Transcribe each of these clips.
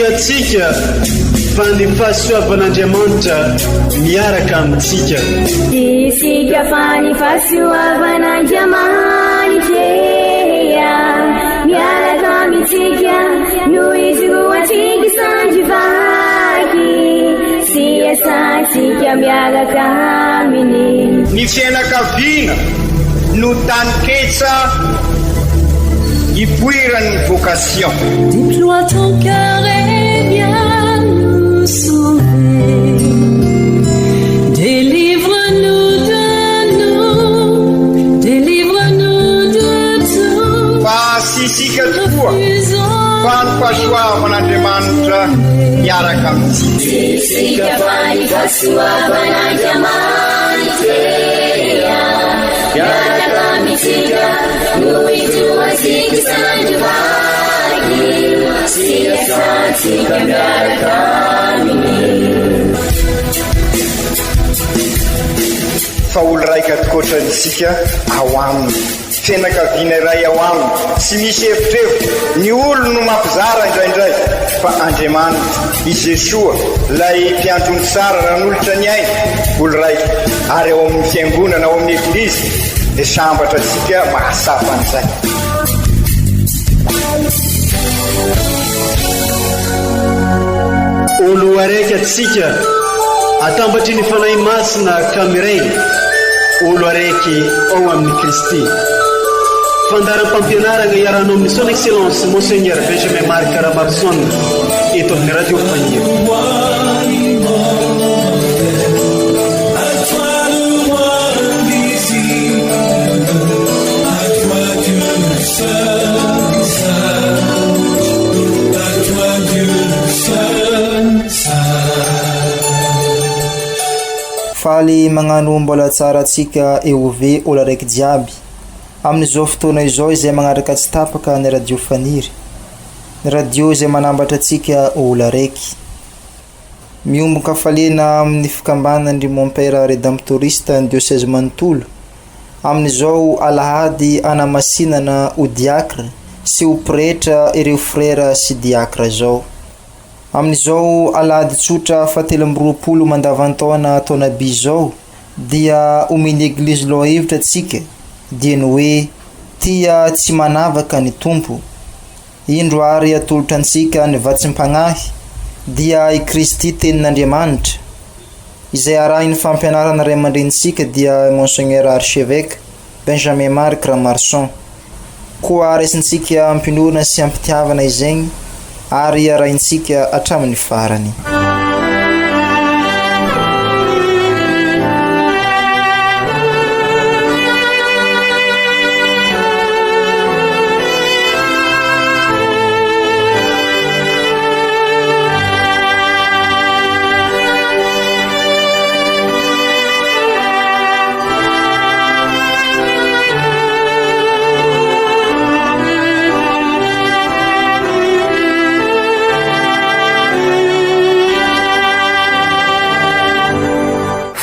atsika fa ny fahasoavan'Andriamanitra miaraka amintsika. Isika fa ny fahasoavan'Andriamanitra miaraka amintsika noho izy roa tsika sandrivaky sy asantsika miaraka aminy. Ny fianakaviana no taniketsa ipoiran'ny vocation. Déploie ton cœur et viens nous sauver. Délivre-nous de tout. Fasisika tokoa fa ny fahasoavan'Andriamanitra miaraka amintsika. Isika fa ny fahasoavan'Andriamanitra miaraka amintsika noho izy roa tsika sandrivaky sy asantsika miaraka aminy. Fa olo raika atikoatrantsika ao aminy, fianakaviana iray ao aminy, tsy misy efitrevitra. Ny olo no mampizara indraindray fa Andriamanitra i Jesoa lay mpiandrony tsara ran'olotra ny aina, olo raika. Ary ao amin'ny fiangonana, ao amin'ny eglizy dia sambatra antsika mahasapa an'izay. Olo araiky atsika atambatry ny fanahy masina kamiray, olo araiky ao amin'ny Kristy. Fandaram-pampianarana iarana amin'ny son excellence Monseigneur Benjamin Marc Caramarson eto amin'ny radio Fania. Faly magnano mbola tsara atsika EOV olo araiky jiaby amin'izao fotoana izao izay magnaraka tsy tapaka ny radio Faniry, ny radio izay manambatra atsika olo araiky. Miomboka faliana amin'ny fikambanan'ny mon père rédemptoriste ny diocèse Manontolo amin'izao alahady anamasinana ho diacre sy ho pretra ireo frère sy diacre zao. Amin'izao alahady tsotra fatelam-roapolo mandavantaona taona by zao dia omeny eglizy lohahevitra atsika dia ny hoe tia tsy manavaka ny tompo. Indro ary atolotra antsika ny vatsim-pagnahy dia i Kristy tenin'Andriamanitra izay arahiny fampianarana ray aman-drenitsika dia Monseigneur Archevêque Benjamin Marc Caramarson. Koa raisintsika ampinona sy ampitiavana izegny ary arahintsika hatramin'ny farany.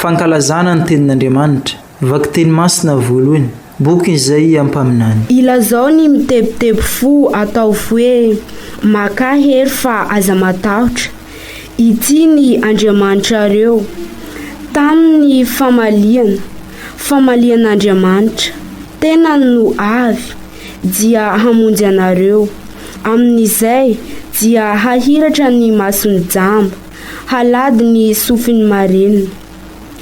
Fankalazana ny tenin'Andriamanitra, vaky teny masina voalohany, boky izay ampaminany. Ilazao ny mitebitebo fo atao hoe maka hery fa aza matahotra. Ity ny Andriamanitra tamin'ny famalian'Andriamanitra tena no avy dia hamonjy anareo. Amin'izay dia hahiratra ny masony jamba, halady ny sofiny marenina.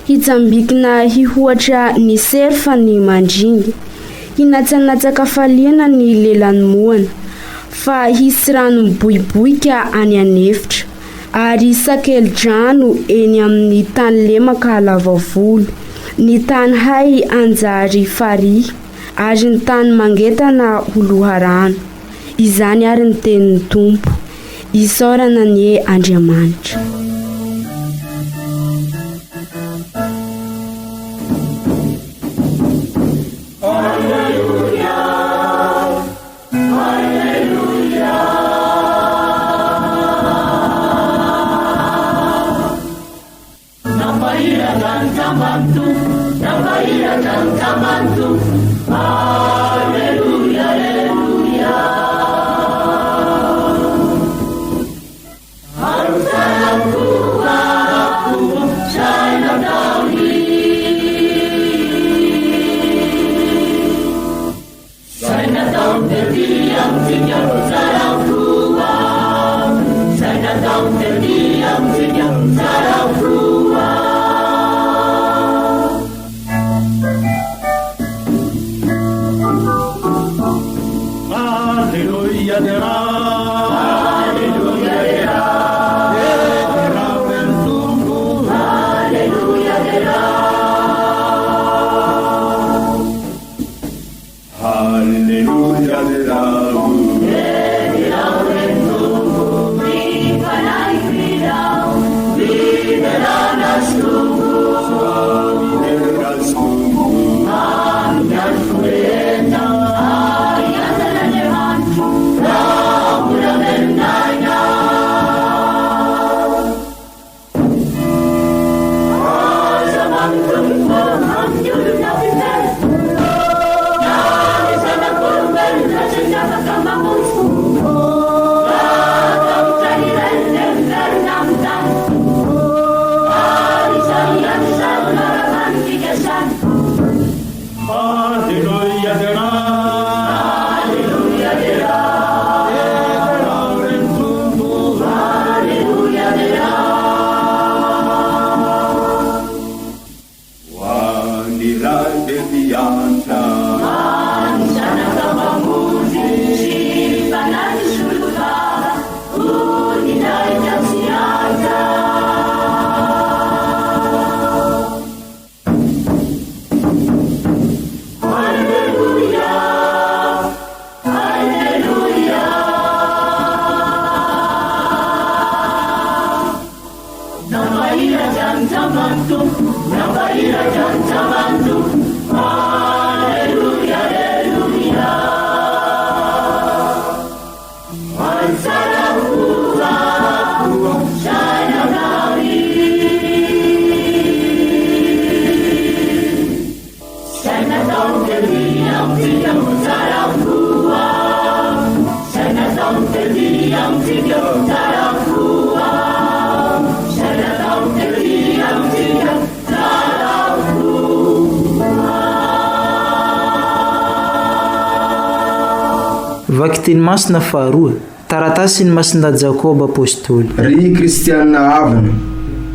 Hitsambikina hihoatra ny serfa ny mandringy, hinatsanataka faliana ny lelany moana, fa hisy rano miboiboika any anefitra, ary sakely-drano eny amin'ny tany lemaka lava volo, ny tany hay anjary farihy, ary ny tany mangetana holoharano. Izany ary ny tenin'ny Tompo, isaorana ny Andriamanitra. Vaky teny masina faharoa, taratasy ny masinda Jakoba apôstôly. Ry kristianina havana,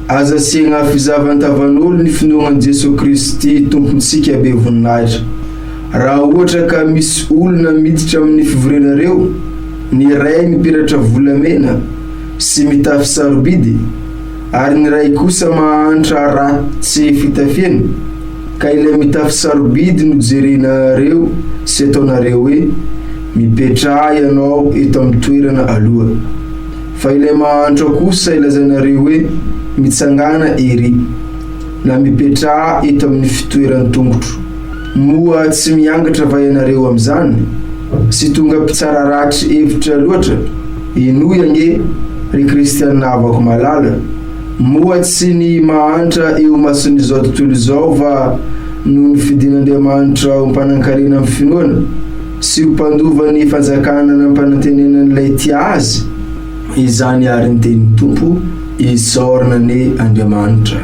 aza asiagna fizavan-tavan'olo ny finoagnan Jesosy Kristy tompontsika be voninahitra. Raha ohatra ka misy olona miditra amin'ny fivorenareo, ny ray mipiratra volamena sy mitafy sarobidy, ary ny ray kosa mahantra ratsy fitafiana, ka ilay mitafy sarobidy no jerenareo sy ataonareo hoe mipetra ianao eto amin'ny toerana aloha. Fa ilay mahantra kosa ilazanareo hoe mitsangana ery na mipetra eto amin'ny fitoerany tongotro. Moa tsy miangatra va ianareo amin'izany sy tonga mpitsara ratry hevitra loatra. Inoy ange ry kristianina havako malala, moa tsy ny mahantra eo mason'izao tontolo izao va no ny fidin'Andriamanitra ho mpanankarena amin'ny finoana sy ho mpandova ny fanjakana na mpanantenenan'ilay tia azy. Izany ary ny tenin'ny Tompo, isaorana ny Andriamanitra.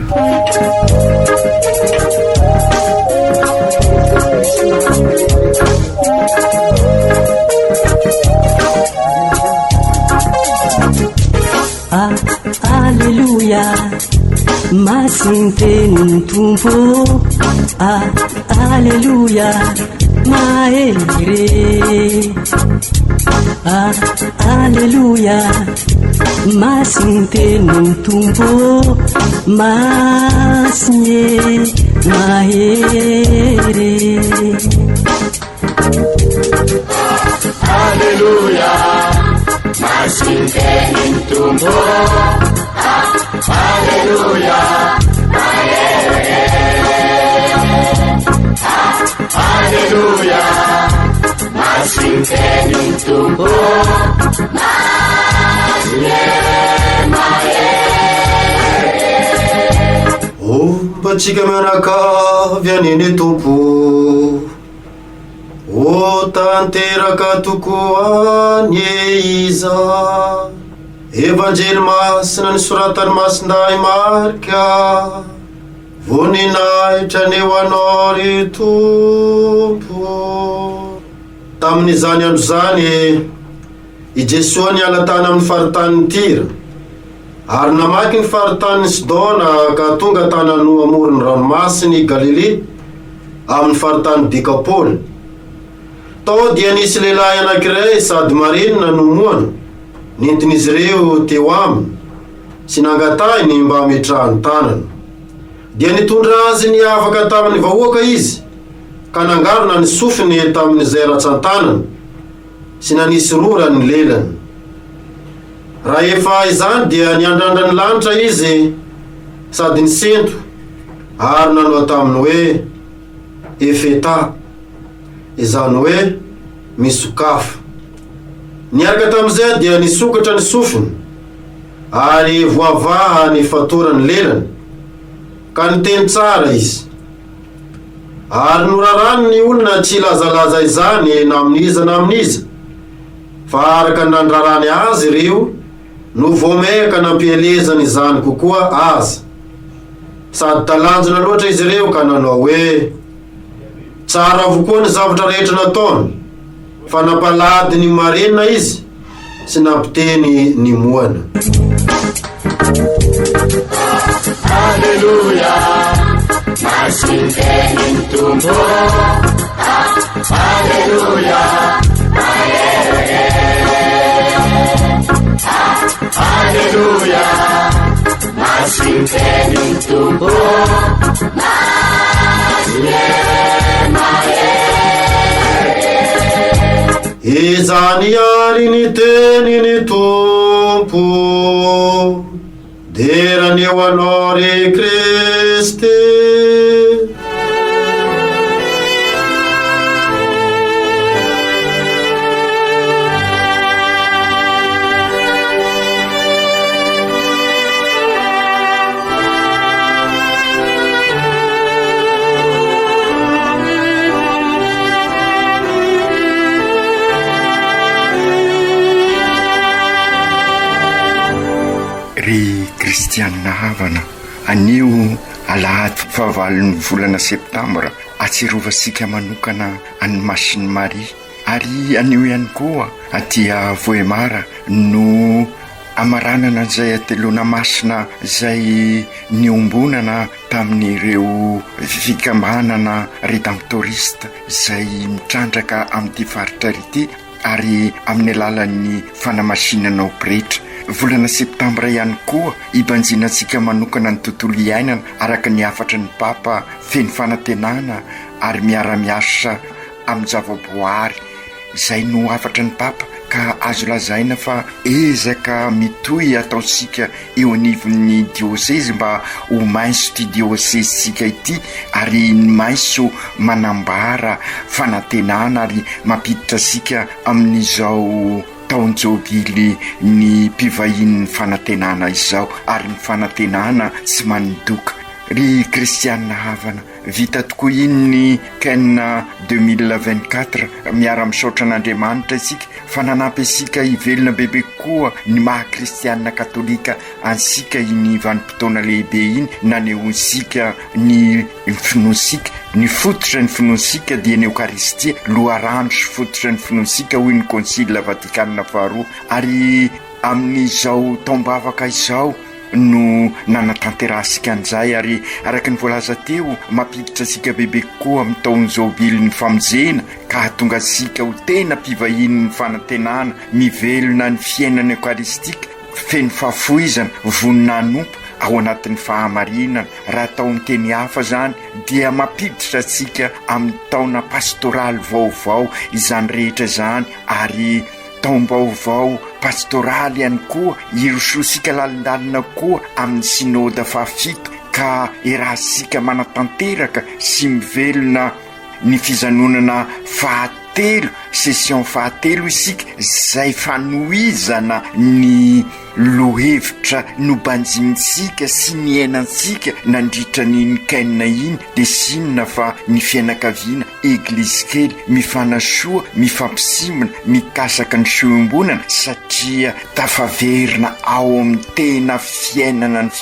Alleluia, masin'ny tenin'ny Tompo. Alleluia, mahery. Alleluia, masin'ny tenin'ny Tompo. Masinye mahery. Alleluia, masin'ny tenin'ny Tompo. Alleluia, mahery. Alleluia, masin'ny tenin'ny Tompo. Masinye mahery. Ombatsika mianakavy aneny Tompo, o tanteraka tokoa ny iza. Evanjely masina nisoratany masinday Marka, voninahitra neo anao ry Tompo. Tamin'izany andro zany i Jesosy niala tany amin'ny faritany Tira, ary namaky ny faritany Sidona ka tonga tany amoron'ny ranomasiny Galile amin'ny faritany Dekapôly. Tao dia nisy lehilahy anankiray sady marinina nomoana, nentin'izy ireo teo aminy sy nangatahiny mba hametrahany tanana. Dia nitondra azy ny afaka tamin'ny vahoaka izy, ka nangarona ny sofiny tamin'izay ratsan-tanana sy nanisy rora ny lelany. Raha efa izany dia niandrandra ny lanitra izy sady nisento, ary nanao taminy hoe Efeta, izany hoe misokafo. Niaraka tamin'izay dia nisokatra ny sofiny, ary voavaha ny fatorany lelany, ka niteny tsara izy. Ary norarany ny olona tsy lazalaza izany na amin'iza na amin'iza, fa araka nandrarany azy ireo no voameka nampielezany izany kokoa azy. Sady talanjona loatra izy ireo ka nanao hoe tsara avokoa ny zavatra rehetra nataony fa nampalady ny marena izy sy nampiteny ny moana. Alleluia, masinteny ny tompo. Alleluia, Alleluia, masinteny ny tompo. Izany ary ny teny ny tompo derany eo anao re Kristy. Ry kristianina havana, anio alahady fahavalon'ny volana septambra atsirovasika manokana any Masiny Maria, ary anio ihany koa atia Voemara no amaranana izay atelona masina izay niombonana tamin'ireo fikambanana redemptorista izay mitrandraka amin'ity faritra rity ary amin'ny alalan'ny fanamasinana ao pretra. Volana septambra ihany koa ibanjinantsika manokana ny tontolo iainana araka ny afatra ny papa feny fanantenana ary miara-miasa amin'ny zavaboary. Izay no afatra ny papa ka azo lazaina fa ezaka mitohy ataonsika eo anivon'ny dioseze mba ho mainso ty diosezesika ity, ary ny mainso manambara fanantenana ary mampiditra sika amin'izao taonjobily ny mpivahin'ny fanantenana izao, ary ny fanantenana tsy manidoka. Ry kristianina havana, vita tokoa iny ny kenina 2024 miara-misaotra an'Andriamanitra isika fa nanampy isika hivelona bebe koa ny maha kristianina katolika ansika iny vanim-potoana lehibe iny nanehoansika ny finoansika. Ny fototra ny finoansika dia ny Eukaristia, loharano sy fototra ny finoansika hoy ny Konsila Vatikanina faharoa. Ary amin'izao taombavaka izao no nanatanterasika an'izay, ary araka ny voalaza teo mampiditra sika bebe koa amin'ny taonjobily ny famonjena ka tonga sika ho tena mpivahin'ny fanantenana, mivelona ny fiainana eukaristika feno fahafoizana voninan'ompo ao anatin'ny fahamarinana. Raha tao amin'ny teny hafa zany dia mampiditra sika amin'ny taona pastoraly vaovao izany rehetra zany, ary taom-baovao pastoraly ihany koa irososika lalindalina koa amin'ny sinoda fahafito, ka erahsika manatanteraka sy mivelona ny fizanonana fahatelo, session fahatelo isika, zay fanohizana ny lohevitra nobanjimisika sy ny ainansika nandritra ny kenina iny, de sinona fa ny fianakaviana eglizy kely mifanasoa, mifampisimana, mikasaka ny soembonana, satria tafaverina ao amin'ny tena fiainana ny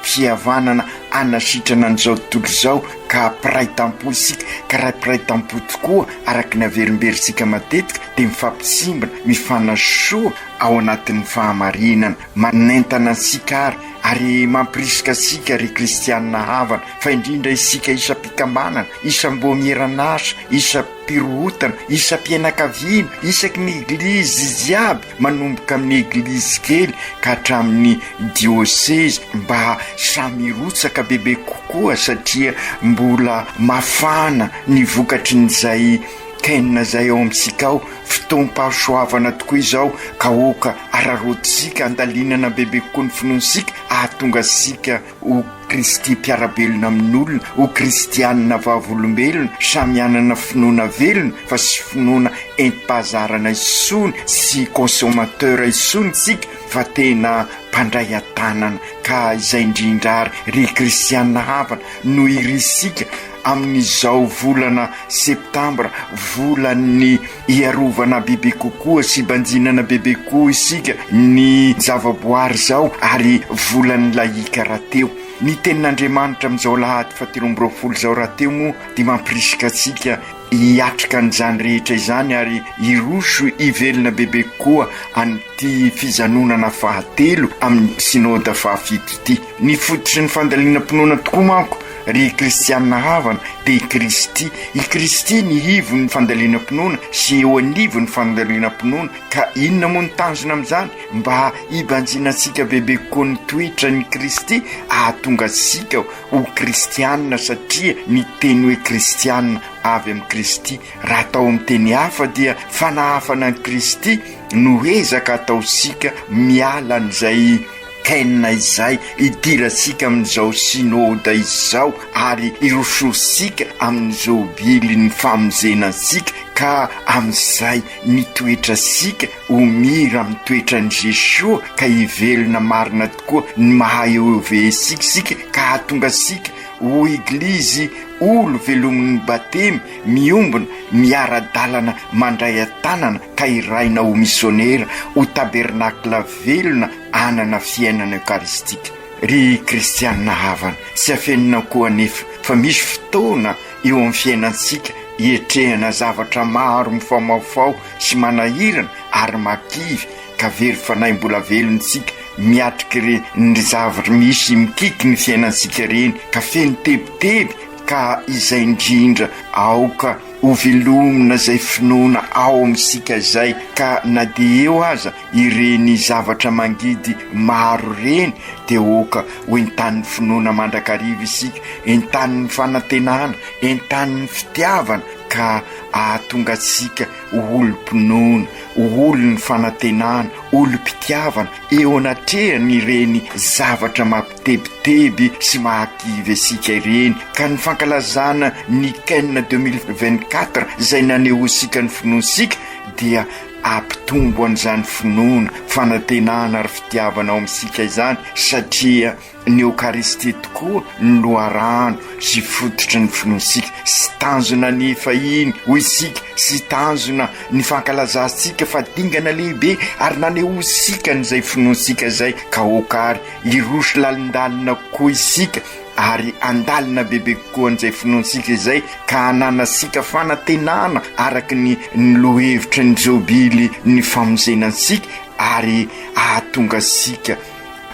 fihavanana anasitrana an'izao tontolo izao, ka piray tampo isika, ka raha piray tampo tokoa araka ny averimberisika matetika, dia mifampisimbana, mifanasoa ao anatin'ny fahamarinana, manentana antsika ary mampirisika sika ry kristianina havana, fa indrindra isika isa-pikambanana, isa-mbo mieranasa, isa-pirohotana, isa-pianakaviana, isaky ny eglizy ziaby manomboka amin'ny eglizy kely ka hatramin'ny dioseze, mba samirotsaka bebe kokoa, satria mbola mafana ny vokatry n'izay kenina zay ao amintsika ao. Fotoam-pahasoavana tokoa izao, ka oka ararotsika andalinana bebe kokoa ny finoansika, ahatonga sika ho Kristy mpiarabelona amin'olona, ho kristianina vavolombelona, samy anana finoana velona fa sy finoana enti-pahazarana isony sy consommateur isony sika, fa tena mpandray an-tanana. Ka izay indrindrary ry kristianina havana no irisika amin'izao volana septambra, volan'ny iarovana bebe kokoa sy banjinana bebe koa isika ny zavaboary zao, ary volan'ny laika rahateo. ny tenin'Andriamanitra amin'izao lahady 7 zao raha teo moa dia mampirisika antsika hiatrika an'izany rehetra izany ary iroso ivelona bebe koa an'ity fijanonana fahatelo amin'ny synôda fahafito ity. Ny fototry ny fandaliana-pinoana tokoa manko ry kristianina havana dia Kristy. I Kristy ny hivo ny fandaliana-pinoana sy eo anivo ny fandaliana-pinoana. Ka inona moa ny tanjona amin'izany? Mba hibanjina antsika bebe koa ny toetra ny Kristy ahatonga antsika ho kristianina, satria ny teny hoe kristianina avy amin'ny Kristy. Raha atao amin'ny teny hafa dia fanahafana ny Kristy no ezaka ataosika miala an'izay kenina izay idiratsika amin'izao synôda izao ary irososika amin'izao bily ny famonjenantsika, ka amin'izay mitoetra sika ho mira amin'ny toetran'i Jesosy ka hivelona marina tokoa ny mahay ove sika ka hahatonga sika ho eglizy olo velomin'ny batemy miombona miara-dalana mandray an-tanana ka iraina ho missionnaire ho tabernakla velona anana fiainana eukaristika. Ry kristianina havana, tsy afenina koa anefa fa misy fotoana eo amin'ny fiainantsika hietrehana zavatra maro mifamaofao sy manahirana ary makivy ka very fanahy mbola velontsika miatriky ny zavatra misy mikiky ny fiainantsika reny ka feno tebiteby ka izay indrindra aoka ho velomina izay finoana ao amintsika izay, ka na dia eo aza ireny zavatra mangidy maro reny dia oka ho entan'ny finoana mandrakariva isika, entan'ny fanantenana, entan'ny fitiavana ka ahatonga antsika olo-pinoana, olo ny fanantenana, olo-pitiavana eo anatrehany ireny zavatra mampitebiteby sy mahakivy asika ireny. Ka ny fankalazana ny kenina 2024 izay nanehosika ny finoansika dia ampitombo an'izany finoana, fanantenana ary fitiavana ao amintsika izany, satria ny eukaristy tokoa ny loharano sy fototry ny finoansika. Sy tanjona ny fahiny ho isika, sy tanjona ny fankalazantsika fa dingana lehibe ary nanehosika n'izay finoansika izay ka okary iroso lalindalina koa isika ary andalina bebe koa an'izay finoansika izay ka ananasika fanantenana araky ny lohevitra ny jobily ny famonjenantsika ary ahatonga sika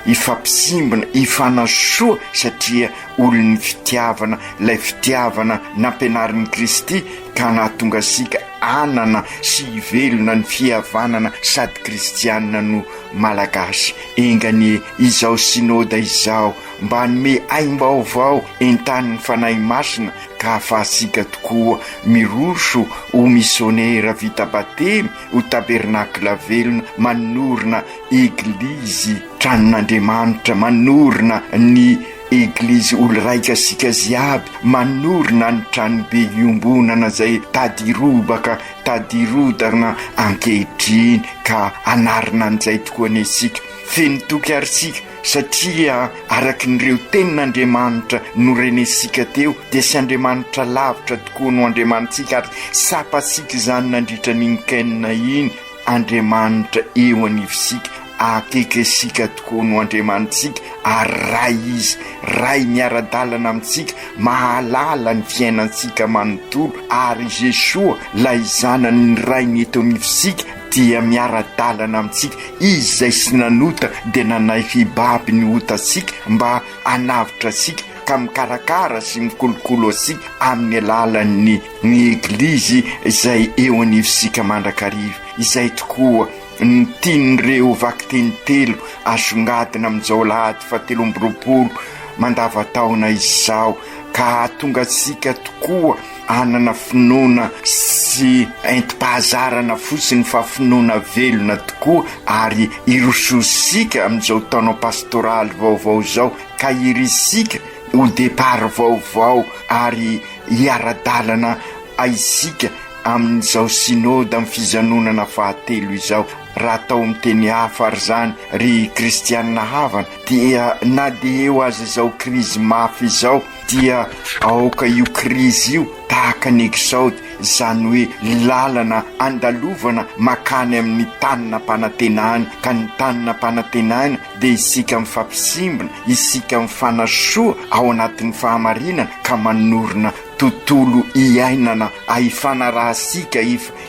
ifampisimbana, ifanasoa satria olon'ny fitiavana, ilay fitiavana nampianarin'ny Kristy ka nahatonga sika anana sy ivelona ny fihavanana sady kristianina no malagasy. Engany izao synôda izao mba hanome aim-baovao entan'ny fanahy masina ka ahafahasika tokoa miroso ho missionnaire vita batemy ho tabernakla velona, manorina eglizy tranon'Andriamanitra, manorina ny eglizy olo raika sika ziaby, manorina ny tranobe iombonana zay tadirobaka tadirodana ankehitriny ka anarina an'izay tokoa nesika feno toky aritsika, satria araky nireo tenin'Andriamanitra no renesika teo dia sy Andriamanitra lavitra tokoa no Andriamanitsika ary sapasika izany nandritra n'iny kenina iny. Andriamanitra eo anivosika, akekesika tokoa no Andriamanitsika ary ray izy, ray miara-dalana amintsika, mahalala ny fiainantsika manontolo ary Jesosy lay zanany ray ny eto anivosika dia miara-dalana amintsika. Izy izay sy nanota dia nanay fibaby ny otatsika mba hanavitra asika ka mikarakara sy mikolokolo asika amin'ny alalan'ny eglizy izay eo anivosika mandrakariva. Izay tokoa ny tian'ireo vaky teny telo asongadina amin'izao lahady 17 mandavataona izao ka hahatonga antsika tokoa anana finoana sy enti-pahazarana fotsiny fa finoana velona tokoa ary irososika amin'izao taona pastoraly vaovao zao ka irisika ho depart vaovao ary hiara-dalana aisika amin'izao synôda amin'ny fijanonana fahatelo izao. Raha atao amin'ny teny hafa ary zany ry kristianina havana dia na dia eo aza izao krizy mafy izao dia aoka io krizy io tahaka ny exode, zany hoe lalana andalovana makany amin'ny tanina-panantenana, ka ny tanina-panantenana dia isika mifampisimbona, isika mifanasoa ao anatin'ny fahamarinana ka manorina tontolo iainana ifanarahasika,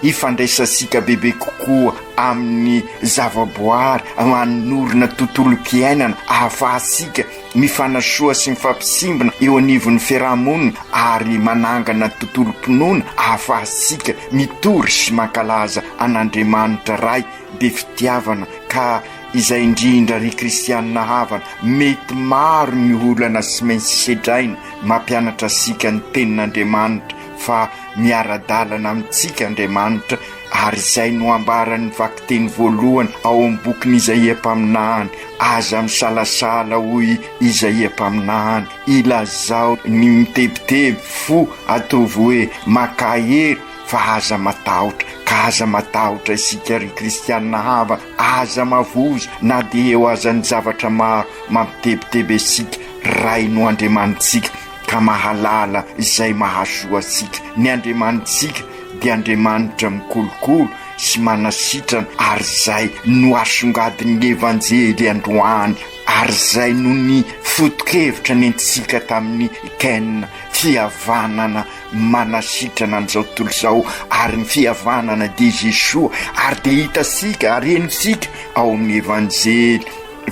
ifandraisasika bebe kokoa amin'ny zavaboary, manorina tontolo mpiainana ahafahasika mifanasoa sy mifampisimbona eo anivon'ny fiarahamonina ary manangana tontolo mpinoana ahafahasika mitory sy mankalaza an'Andriamanitra ray be fitiavana. Ka izay indrindra ry kristianina havana, mety maro ny olana sy maintsy sedraina mampianatra sika ny tenin'Andriamanitra fa miara-dalana amintsika Andriamanitra, ary izay no ambaran'ny vakiteny voalohany ao amin'ny bokin'ny Isaia mpaminany: aza misalasala hoy Isaia mpaminany, ilazao ny mitebiteby fo ataovy hoe makahery, fa aza matahotra. Ka aza matahotra isika ry kristianina hava, aza mavoza na dia eo azan'ny zavatra maro mampitebiteby isika, ray no Andriamanitsika ka mahalala izay mahasoa asika. Ny Andriamanitsika dia Andriamanitra mikolokolo sy manasitrana, ary zay no asongadin'ny evanjely androany, ary zay no ny foto-kevitra nentsika tamin'ny Kaina, fihavanana manasitrana an'izao tontolo izao, ary ny fihavanana dia Jesoa, ary dia hitasika arenisika ao amin'ny evanjely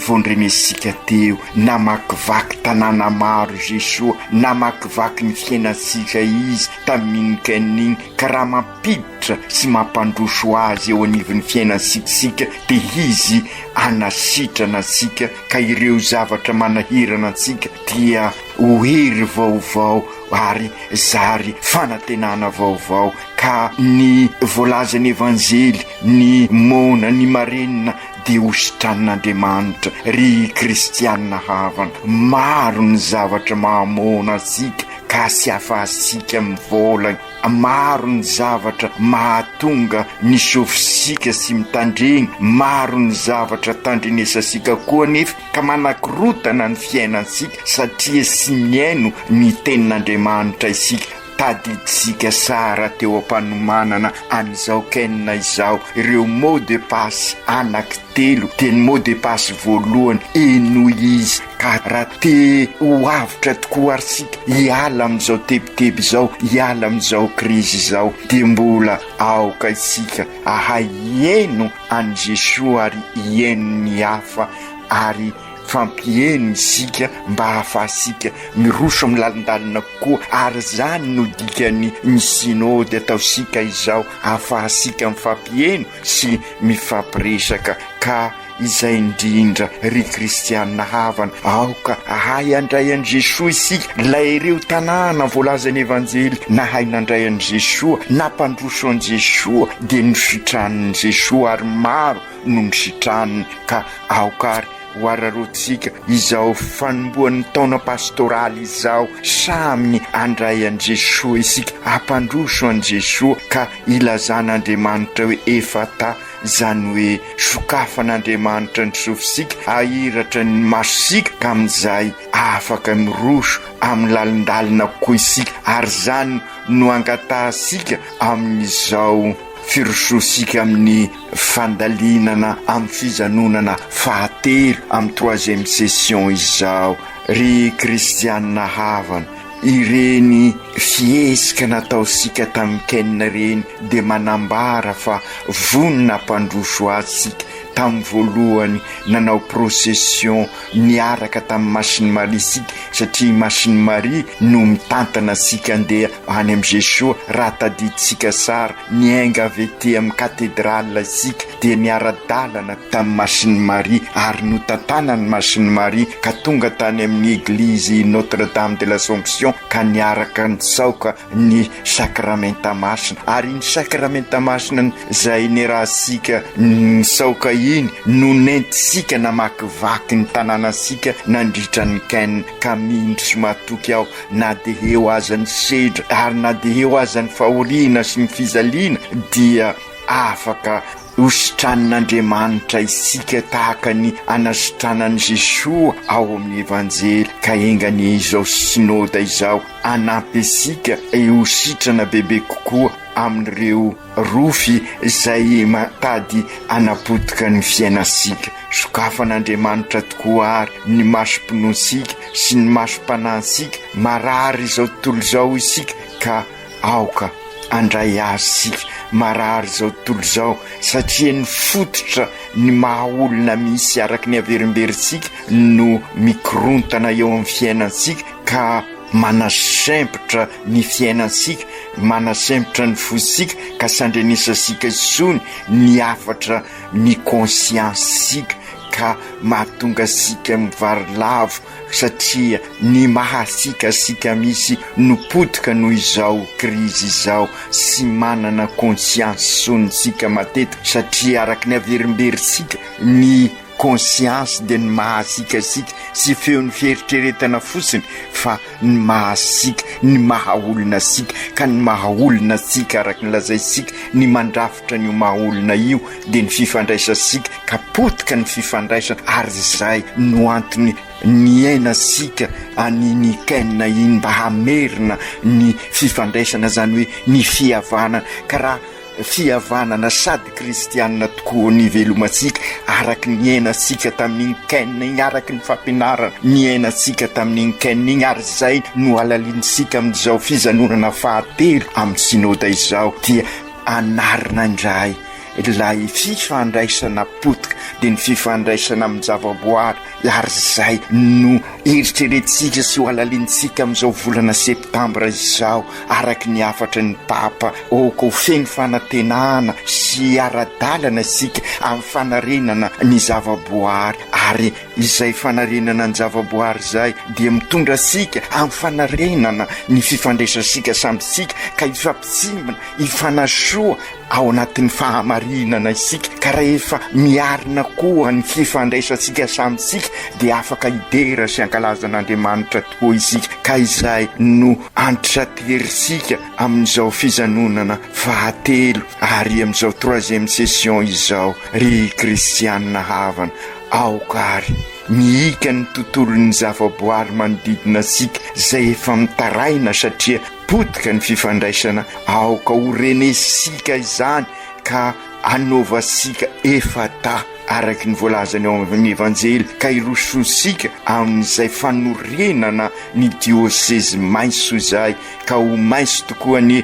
vondrenesika teo. Namakivaky tanàna maro Jesoa, namakivaky ny fiainasika izy tamin'iny Kaininy, ka raha mampiditra sy mampandroso azy eo anivon'ny fiainasikasika dia izy anasitrana asika, ka ireo zavatra manahirana antsika dia ohery vaovao ary zary fanantenana vaovao. Ka ny voalazan'ny evanjely, ny mona, ny marenina dia hositran'Andriamanitra. Ry kristianina havana, maro ny zavatra mahamona asika ka sy afahasika mivolagna, maro ny zavatra mahatonga ny sofisika sy mitandreny, maro ny zavatra tandrenesasika koa nefa ka manakorotana ny fiainansika, satria sy miaino ny tenin'Andriamanitra isika. Taditsika sara teo am-panomanana an'izao Kaina izao ireo mot de passe anankitelo, dia ny mot de passe voalohany eno izy, ka raha te ho avitra tokoa arsika hiala amin'izao tebiteby izao, hiala amin'izao krizy izao, dia mbola aoka isika ahay ieno an'i Jesoa ary ieno ny hafa, ary fampieny isika mba hafahasika miroso amin'ny lalindalina kokoa, ary zany no dikany ny synody ataosika izao, hafahasika mifampieno sy mifampiresaka. Ka izay indrindra ry kristianina havana, aoka ahay andray an'i Jesoa isika, lay ireo tanàna voalazan'ny evanjely nahay nandray an'i Jesoa, nampandroso an'i Jesoa, dia nositranin'i Jesoa, ary maro no nositraniny. Ka aoka ary hoararotsika izao fanomboan'ny taona pastoraly izao, samy andray an'i Jesoa isika, ampandroso an'i Jesoa, ka ilazan'Andriamanitra hoe efata, zany hoe sokafan'Andriamanitra ny sofisika, ahiratra ny masosika, ka amin'izay afaka miroso amin'ny lalindalina kokoa isika, ary zany no angatahasika amin'izao firososika amin'ny fandalinana amin'ny fijanonana fahatelo amin'ny 3e session izao. Ry kristianina havana, ireny fiesika nataosika tamin'ny Kaina reny dia manambara fa vonina mpandroso azysika. Tamin'ny voalohany nanao procession niaraka tamin'ny Masiny Maria sika, satria Masiny Maria no mitantana sika andeha any amin'ny Jesoa. Raha tadiditsika sara, niainga avy ety amin'ny katedrala sika, dia niara-dalana tamin'ny Masiny Maria, ary no tantanan'ny Masiny Maria ka tonga tany amin'ny eglizy Notre-Dame de l'Assomption, ka niaraka nitsaoka ny sakramenta masina. Ary ny sakramenta masina zay nirahasika nitsaoka iny no nentisika namakivaky ny tanànasika nandritra ny Kaina, ka mindro sy matoky ao na dia eo azan'ny sedra, ary na dia eo azan'ny fahoriana sy ny fizaliana, dia afaka hositran'Andriamanitra isika tahaka ny anasitranan'i Jesoa ao amin'ny evanjely. Ka engany izao synôda izao anampy isika hositrana bebe kokoa amin'ireo rofy izay matady anapotika ny fiainasika. Sokafan'Andriamanitra tokoa ary ny masom-pinoasika sy ny masom-panansika marary izao tontolo izao isika, ka aoka andray azy sika marary izao tontolo izao, satria ny fototra ny mahaolona misy araky ny averimberitsika no mikorontana eo amin'ny fiainansika, ka manasempotra ny fiainansika, manasempotra ny fosika, ka sandrenisasika isony ny afatra ny konsiansika, ka mahatonga sika mivary lavo, satria ny mahasika sika misy nopotika noho izao krizy izao, sy manana konsiansy sonisika matetika, satria araky ny averimberitsika ny konsiansy dia ny mahasika sika sy feon'ny fieritreretana fotsiny, fa ny mahasika ny mahaolona sika, ka ny mahaolona sika araky ny lazaisika ny mandrafitra ny mahaolona io dia ny fifandraisasika, ka potika ny fifandraisana, ary izay no antony ny ainasika ny kainina iny mba hamerina ny fifandraisana, zany hoe ny fihavanana. Ka raha fihavanana sady kristianina tokoa ny velomasika araky ny ainasika tamin'iny kainina iny, araky ny fampianarana ny ainasika tamin'iny kainina iny, ary zay no alalinsika amin'izao fijanonana fahatelo amin'ny synôda izao, dia anarina indray ilay fifandraisana potika dia ny fifandraisana amin'ny zavaboary, ary zay no eritreretisika sy ho alalinsika amin'izao volana septambra izao, araky ny afatra ny papa oko feno fanantenana sy ara-dalana isika amin'ny fanarenana ny zavaboary, ary izay fanarenana ny zavaboary zay dia mitondra sika amin'ny fanarenana ny fifandraisasika samysika, ka ifampitsimbana ifanasoa ao anatin'ny fahamarinana isika, ka rehefa miarina koa ny fifandraisasika samysika dia afaka idera sy ankalazan'Andriamanitra tokoa isika, ka izay no antitraterisika amin'izao fijanonana fahatelo ary amin'izao 3e session izao. Ry kristianina havana, aokary miika ny tontolon'ny zavaboary manodidina sika zay efa mitaraina, satria potika ny fifandraisana, aoka horenesika izany ka anaovasika efata araky ny voalazany ao amin'ny evanjely, ka irososika amin'izay fanorenana ny dioseze maiso izay, ka ho maiso tokoa ny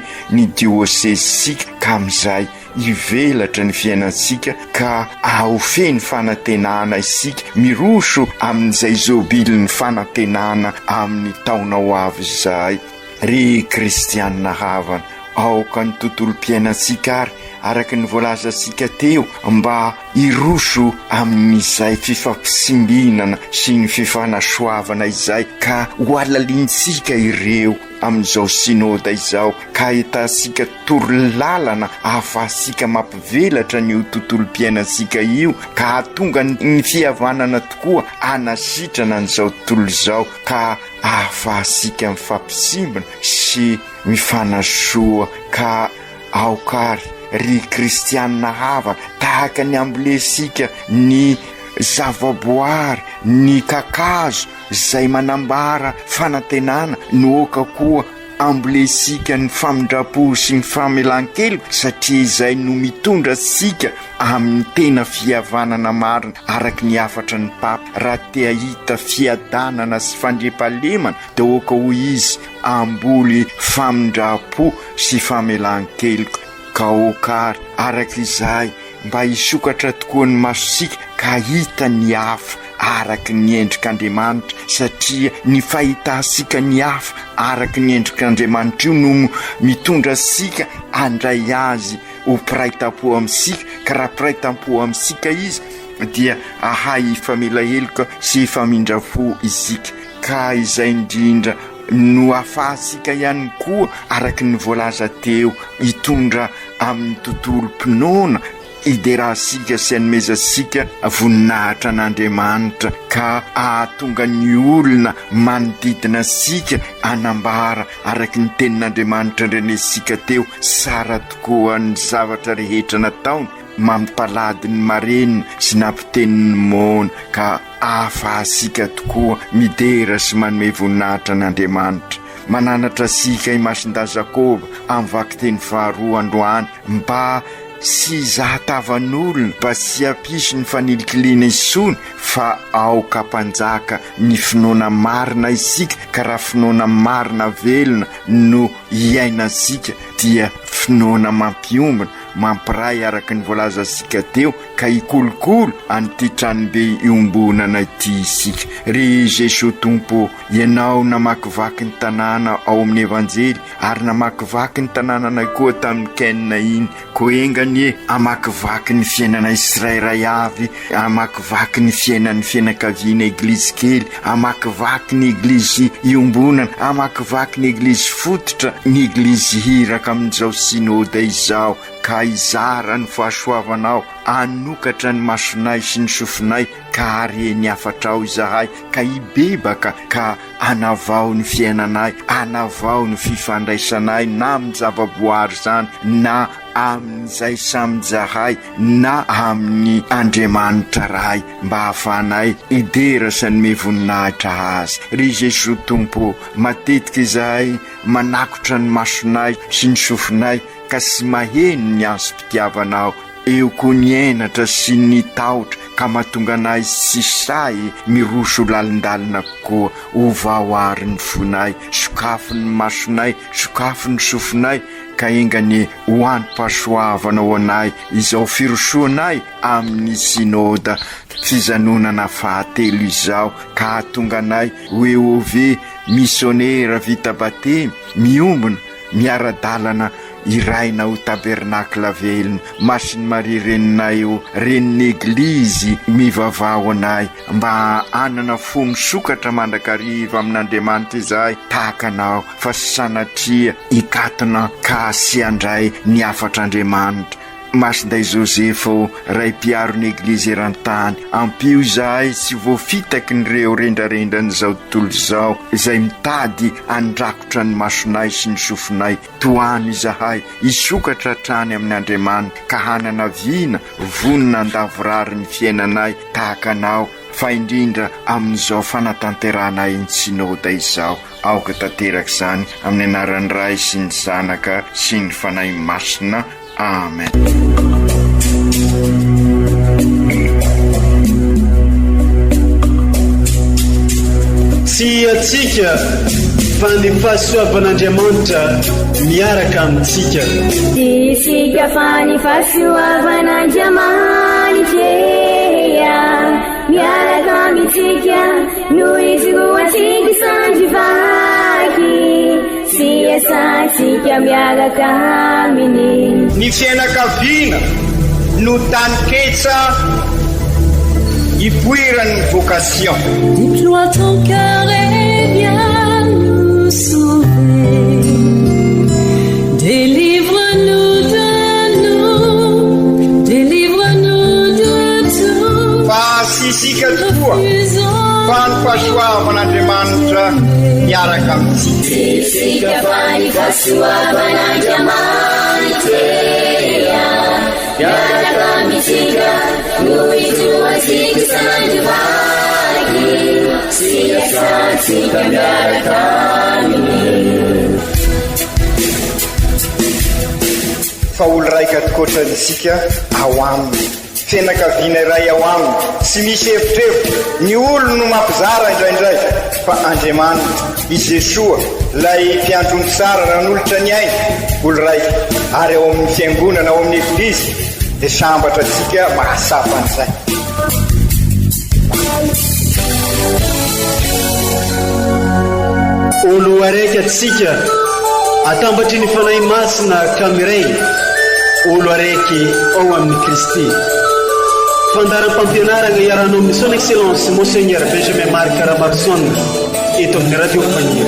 diosezesika, ka amin'izay ivelatra ny fiainansika, ka ahofeny fanantenana isika, miroso amin'izay zobiliny fanantenana amin'ny taona ho avy izay. Ry kristianina havana, aoka ny tontolo-piainansika ary araky ny voalazasika teo mba iroso amin'izay fifampisimbinana sy ny fifanasoavana izay, ka ho alalinsika ireo amin'izao synôda izao, ka etasika torolalana ahafahasika mampivelatra ny tontolo-piainansika io, ka hatonga ny fihavanana tokoa anasitrana an'izao tontolo izao, ka ahafahasika mifampisimbana sy mifanasoa. Ka aokary ry kristianina hava, tahaka ny ambolesika ny zavaboary, ny kakazo zay manambara fanantenana, nooka koa ambolesika ny famindrapo sy ny famelan-kelo, satria izay no mitondra sika amin'ny tena fihavanana marina araky ny afatra ny papa. Raha te hahita fiadanana sy fandriampahalemana dia oka ho izy amboly famindrapo sy famelan-kelo, ka okary araky izay mba hisokatra tokoa ny masosika, ka hita ny hafa araky ny endrik'Andriamanitra, satria ny fahitasika ny hafa araky ny endrik'Andriamanitra io no mitondra sika andray azy ho piraitam-po amin'sika, ka raha piraitam-po amin'sika izy dia ahay famelaheloka sy famindrafo isika, ka izay indrindra no afahasika ihany koa araky ny voalaza teo hitondra amin'ny tontolo mpinona, iderasika sy anomezasika voninahitra an'Andriamanitra, ka ahatonga ny olona manodidina sika anambara araky ny tenin'Andriamanitra ndrenesika teo, sara tokoa ny zavatra rehetra nataony mampalady ny marenina sy nampiteniny mona ka ahafahasika tokoa midera sy manome voninahitra n'Andriamanitra. Mananatra sika i masinda Jakoba amin'ny vakiteny faharoa androany mba sy zahatavan'olona mba sy apisy ny fanilikiliana isony fa aoka mpanjaka ny finoana marina isika ka raha finoana marina velona no iainasika dia finoana mampiombona mampiray araka ny voalaza sika teo ka ikolokolo an'ity tranobe iombonana ity isika. Ry Jesosy Tompo, ianao namakivaky ny tanàna ao amin'ny evanjely ary namakivaky ny tanànanay koa tamin'ny Kenina iny, ko engany amakivaky ny fiainana Israiray avy, amakivaky ny fiainan'ny fianakaviana eglizy kely, amakivaky ny eglizy iombonana, amakivaky ny eglizy fototra, ny eglizy hiraka amin'izao sinôda izao, ka izara ny fahasoavanao, anokatra ny masonay sy ny sofinay ka ary ny afatrao izahay ka ibebaka ka anavao ny fiainanay, anavao ny fifandraisanay na amin'ny zavaboary zany na amin'izay samy-jahay na amin'ny Andriamanitra ray mba hahafanay idera sy ny voninahitra azy. Ry Jesosy Tompo, matetika izahay manakotra ny masonay sy ny sofinay ka sy maheno ny azo-pitiavanao, eo koa ny enatra sy ny tahotra ka mahatonga anay sy say miroso lalindalina koa. Ovao ary ny fonay, sokafo ny masonay, sokafo ny sofinay ka engany ho antom-pahasoavanao anay izao firosoanay amin'ny sinôda fijanonana fahatelo izao ka hatonga anay hoe missionnaire vita batemy miombona miara-dalana iraina ho tabernakla velona. Masiny Maria reninay io, renin'ny eglizy mivavao anay mba anana fo misokatra mandrakariva amin'Andriamanitra izahay tahakanao fa sanatria ikatona ka sy andray ny afatr'Andriamanitra. Masinday Josefo, ray mpiaro ny eglizy eran-tany, ampio izahay sy voafitaky nyreo rendrarendran'izao tontolo izao izay mitady andrakotra ny masonay sy ny sofinay. Toany izahay isokatra trany amin'ny Andriamanitra ka hanana vina vonina andavorary ny fiainanay tahakanao, fa indrindra amin'izao fanatanteranay ny sinôda izao. Aoka tanteraka izany amin'ny anaran'ny Ray sy ny Zanaka sy ny Fanahy Masina. Amen. Sy atsika fa ny fahasoavan'Andriamanitra miaraka amintsika. Isika fa ny fahasoavan'Andriamanitra miaraka amintsika noho izy roatsika sandrivaky sy asantsika miaraka aminy. Ny fianakaviana no taniketsa ipoiran'ny vocation. Déploie ton cœur et viens nous sauver. Délivre-nous de nous, délivre-nous de tout. Fa sisika tokoa fa ny fahasoavan'Andriamanitra miaraka amintsika. Sisika fa ny fahasoavan'Andriamanitra miaraka amintsika noho izy roatsika sandrivaky sy asantsika miaraka aminy. Fa olo raika tokoatran'isika ao aminy, fianakaviana iray ao aminy, sy misy hevitrevitra ny olo no mampizara indraindray fa Andriamanitra i Jesosy lay mpiandrony tsara raha n'olotra ny aina olo raika ary ao amin'ny fiangonana ao amin'ny eglizy dia sambatra antsika mahasapa an'izay. Olo araiky atsika atambatry ny fanahy masina ka miray, olo araiky ao amin'ny Kristy. Fandaram-pampianarana iaranao amin'ny son excellence Monseigneur Benjamin Marc Ramarsson eto amin'ny radio Fania.